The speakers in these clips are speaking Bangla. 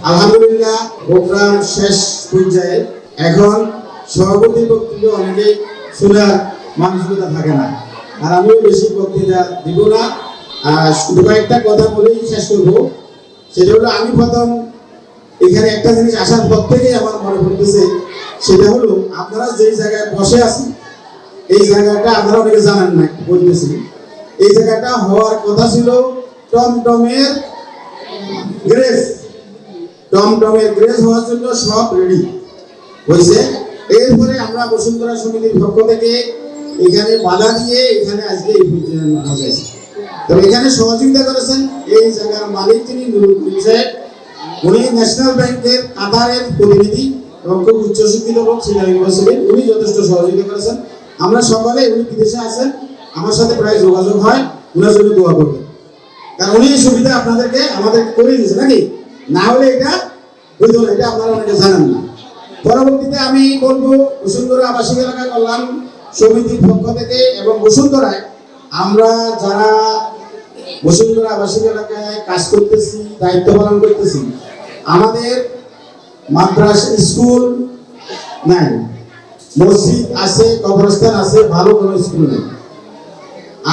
আলহামদুলিল্লাহ প্রোগ্রাম শেষ পর্যায়ে। এখন সভাপতি বক্তব্য অনেকেই শোনার মানসিকতা থাকে না, আর আমিও বেশি বক্তৃতা দিব না। শুধু কয়েকটা কথা বলেই শেষ করবো। সেটা হলো, আমি প্রথম এখানে একটা জিনিস আসার পর থেকেই আমার মনে পড়তেছে, সেটা হলো আপনারা যেই জায়গায় বসে আছেন, এই জায়গাটা আপনারা অনেকে জানেন না, বলতেছি এই জায়গাটা হওয়ার কথা ছিল টমটমের গ্রেস। টমটমের গ্রেস হওয়ার জন্য সব রেডি হয়েছে। এরপরে আমরা বসুন্ধরা সমিতির পক্ষ থেকে এখানে বাধা দিয়ে এখানে আজকে এই পৌঁছেছি। তবে এখানে সহযোগিতা করেছেন এই জায়গার মালিক যিনি নুরুল করিম সাহেব, উনি ন্যাশনাল ব্যাংকের কাতারের প্রতিনিধি এবং খুব উচ্চশিক্ষিত লোক, সিনিয়র ইউনিভার্সিটির। উনি যথেষ্ট সহযোগিতা করেছেন। আমরা সকলে, উনি বিদেশে আছেন, আমার সাথে প্রায় যোগাযোগ হয়, উনার জন্য দোয়া করবেন, কারণ উনি এই সুবিধা আপনাদেরকে আমাদেরকে করে দিয়েছে নাকি, না হলে এটা হইতো না। এটা আপনারা অনেকে জানেন না। পরবর্তীতে আমি বলবো, বসুন্ধরা আবাসিক এলাকা কল্যাণ সমিতির পক্ষ থেকে এবং বসুন্ধরায় আমরা যারা বসুন্ধরা আবাসিক এলাকায় কাজ করতেছি, দায়িত্ব পালন করতেছি, আমাদের মাদ্রাসা, স্কুল নাই, মসজিদ আছে, কবরস্থান আছে, ভালো কোনো স্কুল নেই।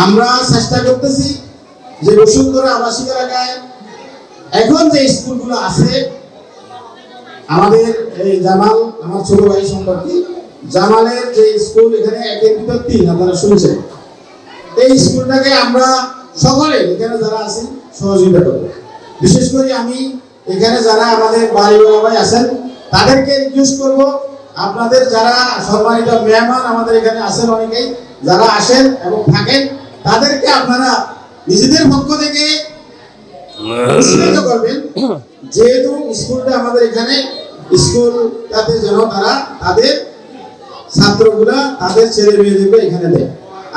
আমরা চেষ্টা করতেছি যে বসুন্ধরা আবাসিক এলাকায় এখন যে স্কুলগুলো আছে, আমাদের এই জামাল, আমার ছোট ভাই সম্পর্কে জামালের যে স্কুল, এখানে একের ভিতর 3 আপনারা শুনছেন। এই স্কুলটাকে আমরা সকলে এখানে যারা আছি সহযোগিতা করবো। বিশেষ করে আমি এখানে যারা আমাদের বাড়ি বাবাই আছেন তাদেরকে রিকোয়েস্ট করব, আপনাদের যারা সম্মানিত মেহমান আমাদের এখানে আছেন অনেকেই, যারা আসেন এবং থাকেন, তাদেরকে আপনারা নিজেদের পক্ষ থেকে উৎসাহিত করবেন, যেহেতু স্কুলটা আমাদের এখানে, স্কুলটাতে যেন তারা তাদের ছাত্রগুলা, তাদের ছেলে মেয়েদেরকে এখানে দেয়।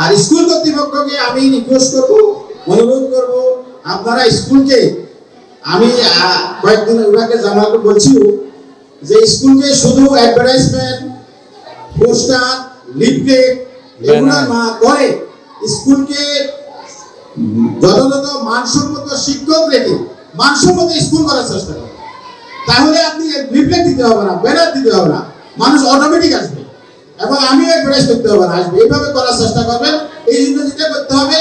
আর স্কুল কর্তৃপক্ষকে আমি রিকোয়েস্ট করব, অনুরোধ করব, আপনারা স্কুলকে, আমি কয়েকদিন ওনাকে জামালকে বলছিও যে স্কুলকে শুধু অ্যাডভার্টাইজমেন্ট, পোস্টার, লিফলেট এগুলো না করে স্কুলকে যথাযথ মানসম্মত শিক্ষক রেখে মানসম্মত স্কুল করার চেষ্টা করেন। তাহলে আপনি লিফলেট দিতে হবে না, ব্যানার দিতে হবে না, মানুষ অটোমেটিক আসবে এবং আমিও অ্যাডভার্টাইজ করতে হবে না, আসবে। এইভাবে করার চেষ্টা করবেন। এই জন্য যেটা করতে হবে,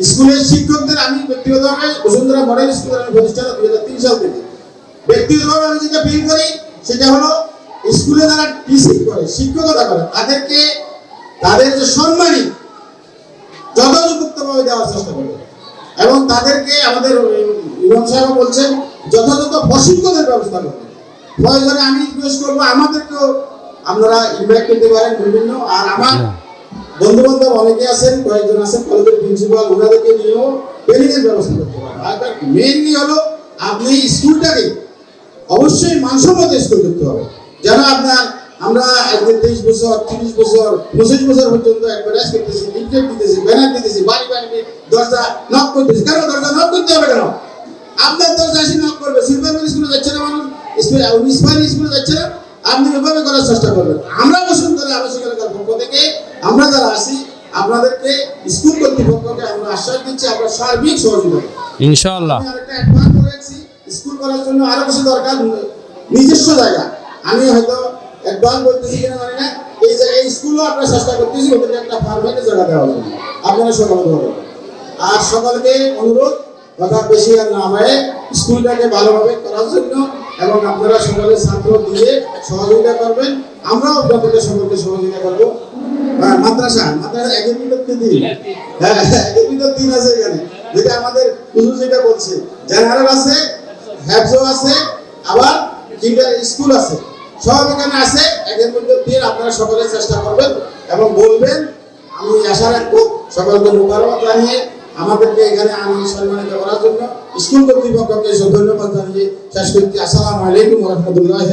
স্কুলের শিক্ষকদের আমি ব্যক্তিগতভাবে বসুন্ধরা মডেল স্কুলের আমি প্রতিষ্ঠাতা 2003 সাল থেকে ব্যক্তিগতভাবে আমি যেটা ফিল করি, সেটা হলো স্কুলে যারা টিচিং করে, শিক্ষকতা করে, তাদেরকে তাদের যে সম্মানী যথাযথভাবে দেওয়ার চেষ্টা করবে এবং তাদেরকে আমাদের ইমাম সাহেব বলছেন যথাযথ প্রশিক্ষণের ব্যবস্থা করবে। প্রয়োজনে আমি রিকোয়েস্ট করবো, আমাদেরকেও আপনারা ইনভাইট করতে পারেন বিভিন্ন। আর আমার বন্ধু বান্ধব অনেকে আছেন, কয়েকজন আছেন কলেজের প্রিন্সিপাল, ওনাদেরকে নিয়েও ট্রেনিংয়ের ব্যবস্থা করতে পারেন। আর মেইনলি হলো আপনি স্কুলটাকে অবশ্যই মানসম্মত স্কুল করতে হবে, যেন আপনার আমরা 23 বছর, 30 বছর, 25 বছর পর্যন্ত অ্যাডভার্টাইজ করতেছি, লিফলেট দিতেছি, ব্যানার দিতেছি, বাড়ি বাড়ি দরজা নক করতেছি। কেন দরজা নক করতে হবে? কেন আপনার দরজা এসে নক করবে? সিলভার স্কুলে যাচ্ছে না মানুষ, ইসমাইল স্কুলে যাচ্ছে না, আপনি এভাবে করার চেষ্টা করবেন। আমরা বসুন্ধরা আবাসিক এলাকার পক্ষ থেকে আমরা যারা আছি, আপনাদেরকে স্কুল কর্তৃপক্ষকে আমরা আশ্বাস দিচ্ছি, আমরা সার্বিক সহযোগিতা করব ইনশাআল্লাহ। আমি আরেকটা অ্যাডভান্স করেছি, স্কুল করার জন্য আরো বেশি দরকার নিজস্ব জায়গা। আমি হয়তো অ্যাডভান্স বলতেছি কিনা জানি না, এই জায়গায় স্কুলও আমরা চেষ্টা করতেছি ওদেরকে একটা পারমানেন্ট জায়গা দেওয়ার জন্য। আপনারা সকলে বলবেন। আর সকলকে অনুরোধ, কথা বেশি আর না হয়, স্কুলটাকে ভালোভাবে করার জন্য এবং আপনারা সকলে ছাত্র দিয়ে সহযোগিতা করবেন, আমরাও আপনাদের সকলকে সহযোগিতা করবো। মাদ্রাসা একের ভিতর 3, হ্যাঁ একের ভিতর 3 আছে এখানে, যেটা আমাদের হুজুর যেটা বলছে, জেনারেল আছে, হ্যাফজো আছে, আবার স্কুল আছে, সব এখানে আছে। একের মধ্যে 3 আপনারা সকলে চেষ্টা করবেন এবং বলবেন। আমি আশা রাখবো সকলকে মোবারক জানিয়ে আমাদেরকে এখানে আমি সম্মানিত করার জন্য স্কুল কর্তৃপক্ষকে ধন্যবাদ জানিয়ে শেষ করছি। আসসালামু আলাইকুম ওয়া রাহমাতুল্লাহি।